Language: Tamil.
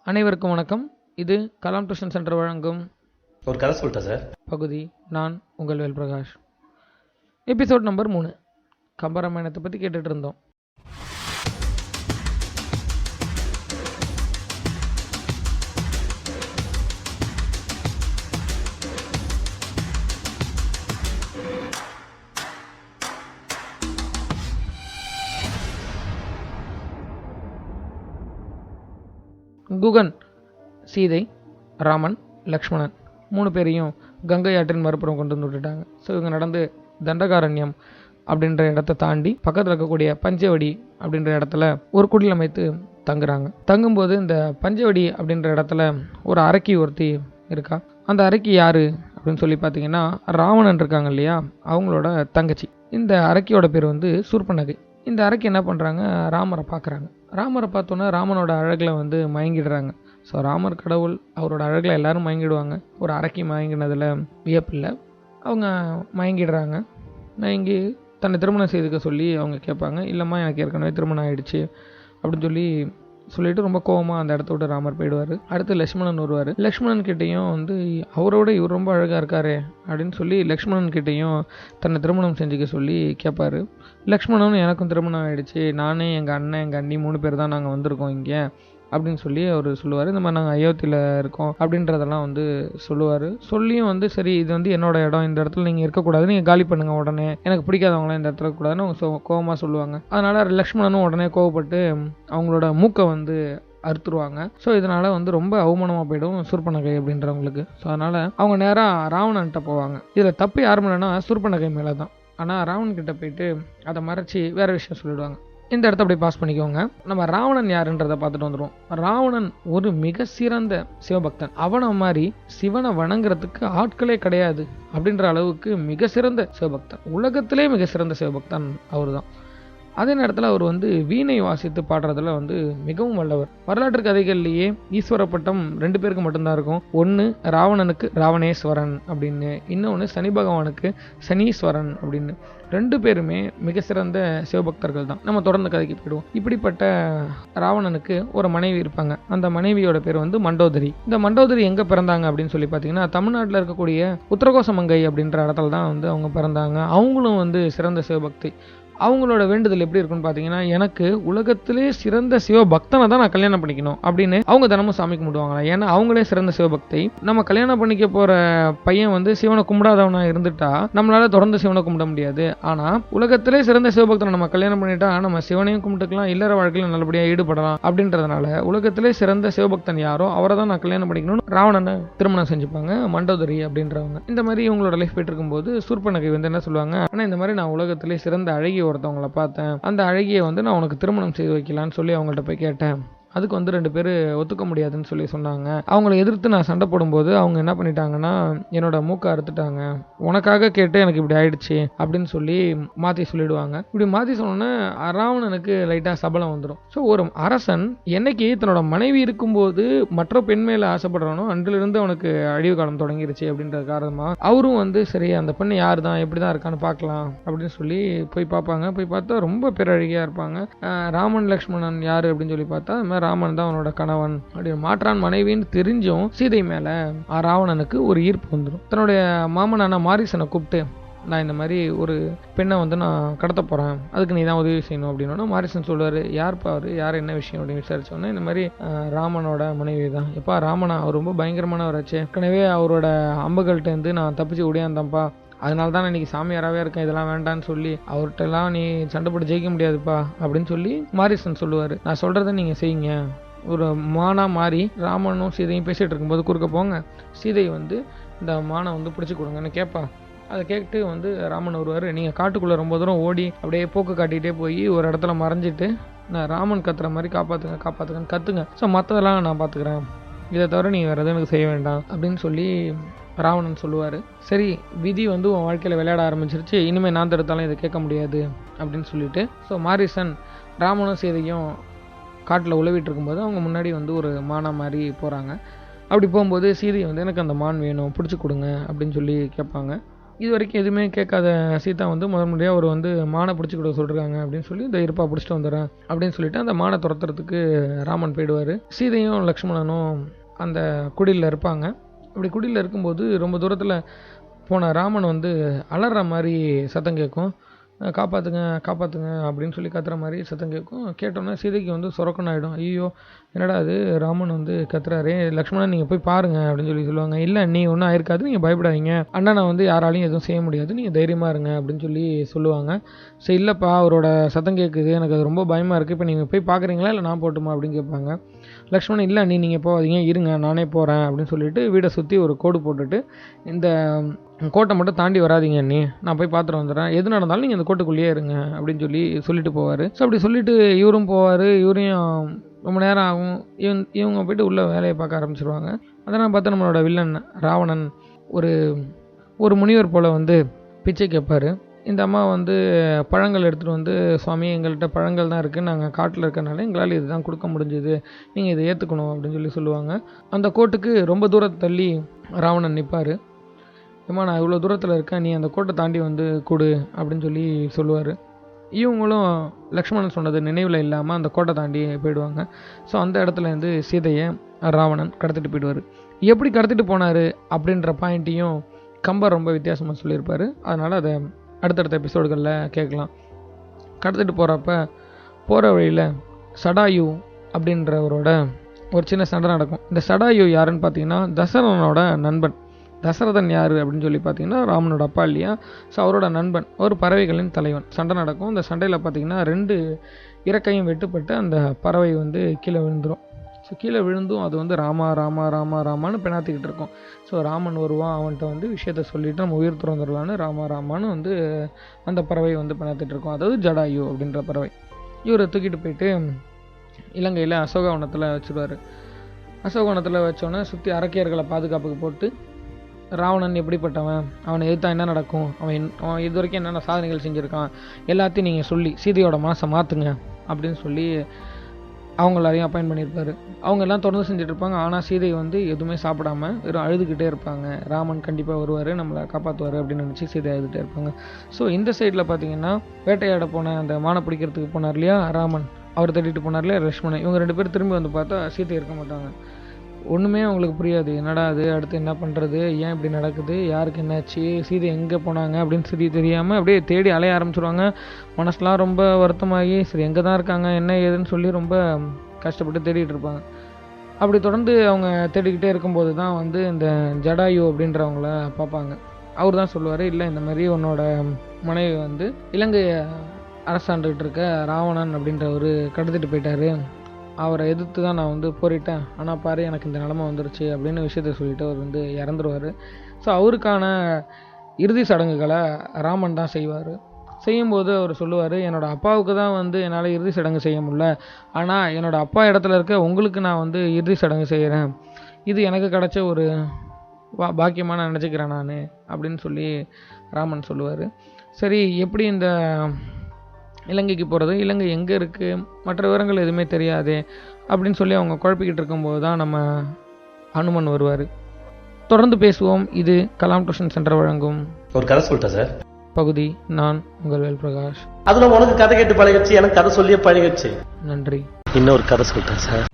அனைவருக்கும் வணக்கம். இது கலாம் டியூஷன் சென்டர் வழங்கும் ஒரு கதை சொல்லிட்டேன் சார் பகுதி. நான் உங்கள் வேல்பிரகாஷ். Episode number 3. கம்பராமாயணத்தை பற்றி கேட்டுட்டு இருந்தோம். குகன், சீதை, ராமன், லக்ஷ்மணன் 3 பேரையும் கங்கை ஆற்றின் மறுபுறம் கொண்டு வந்து விட்டுட்டாங்க. ஸோ இவங்க நடந்து தண்டகாரண்யம் அப்படின்ற இடத்த தாண்டி பக்கத்தில் இருக்கக்கூடிய பஞ்சவடி அப்படின்ற இடத்துல ஒரு குடில் அமைத்து தங்குறாங்க. தங்கும்போது இந்த பஞ்சவடி அப்படின்ற இடத்துல ஒரு அரக்கி ஒருத்தி இருக்கா. அந்த அரக்கி யாரு அப்படின்னு சொல்லி பார்த்தீங்கன்னா, ராவணன் இருக்காங்க இல்லையா, அவங்களோட தங்கச்சி. இந்த அரக்கியோட பேர் வந்து சூர்பனகை. இந்த அரக்கி என்ன பண்ணுறாங்க, ராமரை பார்க்குறாங்க. ராமரை பார்த்தோன்னா ராமனோட அழகில் மயங்கிடுறாங்க. ஸோ ராமர் கடவுள், அவரோட அழகில் எல்லாரும் மயங்கிடுவாங்க. ஒரு அரக்கி மயங்கினதில் வியப்பில்லை. அவங்க மயங்கிடுறாங்க. மயங்கி தன்னை திருமணம் செய்துக்க சொல்லி அவங்க கேட்பாங்க. இல்லைம்மா, எனக்கு ஏற்கனவே திருமணம் ஆகிடுச்சு அப்படின்னு சொல்லிட்டு ரொம்ப கோவமாக அந்த இடத்த விட்டு ராமர் போயிடுவார். அடுத்து லக்ஷ்மணன் வருவார். லக்ஷ்மணன் கிட்டேயும் அவரோட இவர் ரொம்ப அழகாக இருக்காரு அப்படின்னு சொல்லி லக்ஷ்மணன் கிட்டேயும் தன்னை திருமணம் செஞ்சுக்க சொல்லி கேட்பாரு. லக்ஷ்மணனும் எனக்கும் திருமணம் ஆகிடுச்சு, நானே எங்கள் அண்ணன் எங்கள் அண்ணி 3 பேர் தான் நாங்கள் வந்திருக்கோம் இங்கே அப்படின்னு சொல்லி அவர் சொல்லுவார். இந்த மாதிரி நாங்கள் அயோத்தியில் இருக்கோம் அப்படின்றதெல்லாம் சொல்லுவார். சொல்லியும் சரி, இது என்னோட இடம், இந்த இடத்துல நீங்கள் இருக்கக்கூடாது, நீங்கள் காலி பண்ணுங்கள் உடனே, எனக்கு பிடிக்காதவங்களாம் இந்த இடத்துல இருக்கக்கூடாதுன்னு அவங்க கோவமாக சொல்லுவாங்க. அதனால் லக்ஷ்மணனும் உடனே கோவப்பட்டு அவங்களோட மூக்கை அறுத்துருவாங்க. ஸோ இதனால் ரொம்ப அவமானமாக போயிடும் சூர்பனகை அப்படின்றவங்களுக்கு. ஸோ அதனால் அவங்க நேராக ராவணன்கிட்ட போவாங்க. இதில் தப்பு யாரும் இல்லைன்னா சூர்பனகை மேலே தான். ஆனால் ராவணன்கிட்ட போயிட்டு அதை மறைச்சி வேறு விஷயம் சொல்லிடுவாங்க. இந்த இடத்த அப்படி பாஸ் பண்ணிக்கோங்க. நம்ம ராவணன் யாருன்றதை பார்த்துட்டு வந்துடுவோம். ராவணன் ஒரு மிக சிறந்த சிவபக்தன். அவனை மாதிரி சிவனை வணங்குறதுக்கு ஆட்களே கிடையாது அப்படின்ற அளவுக்கு மிக சிறந்த சிவபக்தன். உலகத்திலே மிக சிறந்த சிவபக்தன் அவர் தான். அதே நேரத்தில் அவர் வீணை வாசித்து பாடுறதுல மிகவும் வல்லவர். வரலாற்று கதைகள்லேயே ஈஸ்வர பட்டம் 2 பேருக்கு மட்டும்தான் இருக்கும். ஒன்று ராவணனுக்கு ராவணேஸ்வரன் அப்படின்னு, இன்னொன்று சனி பகவானுக்கு சனீஸ்வரன் அப்படின்னு. 2 பேருமே மிக சிறந்த சிவபக்தர்கள் தான். நம்ம தொடர்ந்து கதைக்கு போயிடுவோம். இப்படிப்பட்ட ராவணனுக்கு ஒரு மனைவி இருப்பாங்க. அந்த மனைவியோட பேர் மண்டோதரி. இந்த மண்டோதரி எங்கே பிறந்தாங்க அப்படின்னு சொல்லி பார்த்தீங்கன்னா, தமிழ்நாட்டில் இருக்கக்கூடிய உத்தரகோசமங்கை அப்படின்ற இடத்துல தான் அவங்க பிறந்தாங்க. அவங்களும் சிறந்த சிவபக்தி. அவங்களோட வேண்டுதல் எப்படி இருக்குன்னு பார்த்தீங்கன்னா, எனக்கு உலகத்திலே சிறந்த சிவபக்தனை தான் நான் கல்யாணம் பண்ணிக்கணும் அப்படின்னு அவங்க தினமும் சாமி கும்பிடுவாங்களா. ஏன்னா அவங்களே சிறந்த சிவபக்தி. நம்ம கல்யாணம் பண்ணிக்க போகிற பையன் சிவனை கும்பிடாதவனா இருந்துட்டா நம்மளால தொடர்ந்து சிவனை கும்பிட முடியாது. ஆனால் உலகத்திலே சிறந்த சிவபக்தனை நம்ம கல்யாணம் பண்ணிட்டா நம்ம சிவனையும் கும்பிட்டுக்கலாம், இல்லற வாழ்க்கையில நல்லபடியாக ஈடுபடலாம். அப்படின்றதுனால உலகத்திலே சிறந்த சிவபக்தன் யாரோ அவரை தான் நான் கல்யாணம் பண்ணிக்கணும்னு ராவணனை திருமணம் செஞ்சுப்பாங்க மண்டோதரி அப்படின்றவங்க. இந்த மாதிரி இவங்களோட லைஃப் போயிட்டு இருக்கும்போது சூர்பனகை என்ன சொல்லுவாங்க, ஆனால் இந்த மாதிரி நான் உலகத்திலே சிறந்த அழகிய ஒருத்தவங்களை பார்த்தேன், அந்த அழகியை நான் உனக்கு திருமணம் செய்து வைக்கலான்னு சொல்லி அவங்கள்ட்ட போய் கேட்டேன். அதுக்கு 2 பேர் ஒத்துக்க முடியாதுன்னு சொல்லி சொன்னாங்க. அவங்கள எதிர்த்து நான் சண்டை போடும்போது அவங்க என்ன பண்ணிட்டாங்கன்னா, என்னோட மூக்கை அறுத்துட்டாங்க. உனக்காக கேட்டு எனக்கு இப்படி ஆயிடுச்சு அப்படின்னு சொல்லி மாற்றி சொல்லிடுவாங்க. இப்படி மாற்றி சொன்னோன்னே ராவணனுக்கு லைட்டாக சபலம் வந்துடும். ஸோ ஒரு அரசன் என்னைக்கு தன்னோட மனைவி இருக்கும்போது மற்ற பெண் மேலே ஆசைப்படுறானோ அன்றிலிருந்து அவனுக்கு அழிவு காலம் தொடங்கிருச்சு அப்படின்ற காரணமாக அவரும் சரி, அந்த பெண்ணு யார் தான் எப்படி தான் இருக்கான்னு பார்க்கலாம் அப்படின்னு சொல்லி போய் பார்ப்பாங்க. போய் பார்த்தா ரொம்ப பேரழகியாக இருப்பாங்க. ராமன் லக்ஷ்மணன் யார் அப்படின்னு சொல்லி பார்த்தா ராமன் தான் அவனோட கணவன் அப்படின்னு மாற்றான் மனைவின்னு தெரிஞ்சும் சீதை மேல ராவணனுக்கு ஒரு ஈர்ப்பு வந்துடும். தன்னுடைய மாமனான மாரிசனை கூப்பிட்டு, நான் இந்த மாதிரி ஒரு பெண்ணை நான் கடத்த போறேன், அதுக்கு நீ தான் உதவி செய்யணும் அப்படின்னா மாரிசன் சொல்லுவாரு, யார்ப்பா அவரு, யார் என்ன விஷயம் அப்படின்னு விசாரிச்சோன்னே இந்த மாதிரி ராமனோட மனைவி தான். எப்பா ராமனா, அவர் ரொம்ப பயங்கரமானவராச்சு, ஏற்கனவே அவரோட அம்புகள்கிட்ட நான் தப்பிச்சு ஓடியாந்தேன்ப்பா, அதனால தான் இன்றைக்கி சாமியாராகவே இருக்கேன், இதெல்லாம் வேண்டான்னு சொல்லி அவர்கிட்டலாம் நீ சண்டை போட்டு ஜெயிக்க முடியாதுப்பா அப்படின்னு சொல்லி மாரிசன் சொல்லுவார். நான் சொல்கிறத நீங்கள் செய்யுங்க. ஒரு மானா மாறி ராமனும் சீதையும் பேசிகிட்டு இருக்கும்போது குறுக்க போங்க, சீதை இந்த மானை பிடிச்சி கொடுங்கன்னு கேட்பா. அதை கேட்டு ராமன் வருவார். நீங்கள் காட்டுக்குள்ளே ரொம்ப தூரம் ஓடி அப்படியே போக்கு காட்டிகிட்டே போய் ஒரு இடத்துல மறைஞ்சிட்டு நான் ராமன் கத்துற மாதிரி காப்பாற்றுங்க காப்பாற்றுங்கன்னு கத்துங்க. ஸோ மற்றதெல்லாம் நான் பார்த்துக்கிறேன், இதை தவிர நீங்கள் வேறு எதுவும் எனக்கு செய்ய வேண்டாம் அப்படின்னு சொல்லி ராவணன் சொல்லுவார். சரி, விதி உன் வாழ்க்கையில் விளையாட ஆரம்பிச்சிருச்சு, இனிமேல் நான் தடுத்தாலும் இதை கேட்க முடியாது அப்படின்னு சொல்லிட்டு ஸோ மாரிசன் ராமனும் சீதையும் காட்டில் உழவிட்டு இருக்கும்போது அவங்க முன்னாடி ஒரு மானா மாதிரி போகிறாங்க. அப்படி போகும்போது சீதை எனக்கு அந்த மான் வேணும், பிடிச்சி கொடுங்க அப்படின்னு சொல்லி கேட்பாங்க. இது வரைக்கும் எதுவுமே கேட்காத சீதா வந்து முறையாக அவர் வந்து மானை பிடிச்சி கொடுக்க சொல்கிறாங்க அப்படின்னு சொல்லி இந்த இருப்பா பிடிச்சிட்டு வந்துடுறேன் அப்படின்னு சொல்லிட்டு அந்த மானை துரத்துறதுக்கு ராமன் போயிடுவார். சீதையும் லக்ஷ்மணனும் அந்த குடியில் இருப்பாங்க. அப்படி குடியில் இருக்கும்போது ரொம்ப தூரத்தில் போன ராமன் வந்து அலற மாதிரி சத்தம் கேட்கும். காப்பாற்றுங்க காப்பாற்றுங்க அப்படின்னு சொல்லி கத்துற மாதிரி சத்தம் கேட்கும். கேட்டோன்னே சீதைக்கு வந்து சொரக்கணும் ஆகிடும். ஐயோ என்னடா அது ராமன் வந்து கத்துறாரு, லக்ஷ்மணன் நீங்கள் போய் பாருங்க அப்படின்னு சொல்லி சொல்லுவாங்க. இல்லை நீ ஒன்றும் ஆயிருக்காது, நீங்கள் பயப்படாதீங்க, அண்ணனை வந்து யாராலையும் எதுவும் செய்ய முடியாது, நீங்கள் தைரியமாக இருங்க அப்படின்னு சொல்லி சொல்லுவாங்க. சரி இல்லைப்பா அவரோட சத்தம் கேட்குது, எனக்கு அது ரொம்ப பயமாக இருக்குது, இப்போ நீங்கள் போய் பார்க்குறீங்களா இல்லை நான் போட்டுமா அப்படின்னு கேட்பாங்க. லக்ஷ்மணன் இல்லை நீங்கள் போகாதீங்க, இருங்க நானே போகிறேன் அப்படின்னு சொல்லிட்டு வீடை சுற்றி ஒரு கோடு போட்டுட்டு இந்த கோட்டை மட்டும் தாண்டி வராதிங்க அண்ணி, நான் போய் பார்த்துட்டு வந்துடுறேன், எது நடந்தாலும் நீங்கள் இந்த கோட்டைக்குள்ளேயே இருங்க அப்படின்னு சொல்லிட்டு போவார். ஸோ அப்படி சொல்லிட்டு இவரும் போவார். இவரையும் ரொம்ப நேரம் ஆகும். இவங்க போய்ட்டு உள்ள வேலையை பார்க்க ஆரம்பிச்சிருவாங்க. அதெல்லாம் பார்த்து நம்மளோட வில்லன் ராவணன் ஒரு முனிவர் போல் வந்து பிச்சை கேட்பார். இந்த அம்மா வந்து பழங்கள் எடுத்துகிட்டு வந்து, சுவாமி எங்கள்கிட்ட பழங்கள் தான் இருக்குது, நாங்கள் காட்டில் இருக்கனால எங்களால் இது தான் கொடுக்க முடிஞ்சுது, நீங்கள் இதை ஏற்றுக்கணும் அப்படின்னு சொல்லுவாங்க. அந்த கோட்டுக்கு ரொம்ப தூரத்தை தள்ளி ராவணன் நிற்பார். ஏம்மா நான் இவ்வளோ தூரத்தில் இருக்கேன், நீ அந்த கோட்டை தாண்டி வந்து கொடு அப்படின்னு சொல்லுவார். இவங்களும் லக்ஷ்மணன் சொன்னது நினைவில் இல்லாமல் அந்த கோட்டை தாண்டி போயிடுவாங்க. ஸோ அந்த இடத்துலேருந்து சீதையை ராவணன் கடத்திட்டு போயிடுவார். எப்படி கடத்திட்டு போனார் அப்படின்ற பாயிண்ட்டையும் கம்பர் ரொம்ப வித்தியாசமாக சொல்லியிருப்பார். அதனால் அதை அடுத்தடுத்த எபிசோடுகளில் கேட்கலாம். கடத்திட்டு போகிற வழியில் சடாயு அப்படின்றவரோட ஒரு சின்ன சண்டை நடக்கும். இந்த சடாயு யாருன்னு பார்த்தீங்கன்னா தசரதனோட நண்பன். தசரதன் யார் அப்படின்னு சொல்லி பார்த்தீங்கன்னா ராமனோட அப்பா இல்லையா. ஸோ அவரோட நண்பன், ஒரு பறவைகளின் தலைவன். சண்டை நடக்கும். இந்த சண்டையில் பார்த்தீங்கன்னா 2 இறக்கையும் வெட்டுப்பட்டு அந்த பறவை வந்து கீழே விழுந்துடும். ஸோ கீழே விழுந்தும் அது வந்து ராமா ராமா ராமா ராமான்னு பெணாத்திக்கிட்டு இருக்கும். ஸோ ராமன் வருவான், அவன்கிட்ட வந்து விஷயத்த சொல்லிவிட்டு நம்ம உயிர் துறந்துடலான்னு ராமா ராமான்னு வந்து அந்த பறவை வந்து பெணாத்திட்டு இருக்கும். அதாவது ஜடாயு அப்படின்ற பறவை. இவரை தூக்கிட்டு போயிட்டு இலங்கையில் அசோகவனத்தில் வச்சுருவார். அசோகவனத்தில் வச்சோன்னே சுற்றி அரக்கியர்களை பாதுகாப்புக்கு போட்டு, ராவணன் எப்படிப்பட்டவன், அவனை எதிர்த்தா என்ன நடக்கும், அவன் இது வரைக்கும் என்னென்ன சாதனைகள் செஞ்சுருக்கான், எல்லாத்தையும் நீங்கள் சொல்லி சீதையோட மனசை மாற்றுங்க அப்படின்னு சொல்லி அவங்க எல்லாரையும் அப்பாயிண்ட் பண்ணியிருப்பார். அவங்க எல்லாம் தொடர்ந்து செஞ்சுட்டு இருப்பாங்க. ஆனால் சீதை வந்து எதுவுமே சாப்பிடாம வெறும் அழுதுகிட்டே இருப்பாங்க. ராமன் கண்டிப்பாக வருவார், நம்மளை காப்பாற்றுவார் அப்படின்னு நினச்சி சீதை அழுதுகிட்டே இருப்பாங்க. ஸோ இந்த சைடில் பார்த்தீங்கன்னா வேட்டையாட போன அந்த மானை பிடிக்கிறதுக்கு போனார் இல்லையா ராமன், அவர் தேடிட்டு போனார் இல்லையா லக்ஷ்மணன், இவங்க 2 பேர் திரும்பி வந்து பார்த்தா சீதை இருக்க மாட்டாங்க. ஒன்றுமே அவங்களுக்கு புரியாது. என்னடா அது, அடுத்து என்ன பண்ணுறது, ஏன் இப்படி நடக்குது, யாருக்கு என்னாச்சு, சீதை எங்கே போனாங்க அப்படின்னு தெரியாமல் அப்படியே தேடி அலைய ஆரம்பிச்சிருவாங்க. மனசுலாம் ரொம்ப வருத்தமாகி சரி எங்கே தான் இருக்காங்க என்ன ஏதுன்னு சொல்லி ரொம்ப கஷ்டப்பட்டு தேடிட்டு இருப்பாங்க. அப்படி தொடர்ந்து அவங்க தேடிக்கிட்டே இருக்கும்போது தான் வந்து இந்த ஜடாயு அப்படின்றவங்கள பார்ப்பாங்க. அவர் தான் சொல்லுவார், இல்லை இந்த மாதிரி உன்னோட மனைவி வந்து இலங்கையை அரசாண்டுகிட்டு இருக்க ராவணன் அப்படின்றவர் கடத்திட்டு போயிட்டாரு, அவரை எதிர்த்து தான் நான் வந்து போரிட்டேன், ஆனால் பாரு எனக்கு இந்த நிலமை வந்துருச்சு அப்படின்னு விஷயத்த சொல்லிட்டு அவர் வந்து இறந்துருவார். ஸோ அவருக்கான இறுதி சடங்குகளை ராமன் தான் செய்வார். செய்யும்போது அவர் சொல்லுவார், என்னோடய அப்பாவுக்கு தான் வந்து என்னால் இறுதி சடங்கு செய்ய முடியல, ஆனால் என்னோடய அப்பா இடத்துல இருக்க உங்களுக்கு நான் வந்து இறுதி சடங்கு செய்கிறேன், இது எனக்கு கிடைச்ச ஒரு பாக்கியமாக நான் நினச்சிக்கிறேன் நான் அப்படின்னு சொல்லி ராமன் சொல்லுவார். சரி எப்படி இந்த இலங்கைக்கு போகிறது, இலங்கை எங்கே இருக்குது, மற்ற விவரங்கள் எதுவுமே தெரியாது அப்படின்னு சொல்லி அவங்க குழப்பிக்கிட்டு இருக்கும்போது தான் நம்ம ஹனுமன் வருவார். தொடர்ந்து பேசுவோம். இது கலாம் டியூஷன் சென்டர் வழங்கும் ஒரு கதை சொல்லிட்டேன் சார் பகுதி. நான் உங்கள் வேல் பிரகாஷ். அதுல உனக்கு கதை கேட்டு பழகிடுச்சு, எனக்கு கதை சொல்லியே பழகிடுச்சு. நன்றி. இன்னொரு கதை சொல்லிட்டேன் சார்.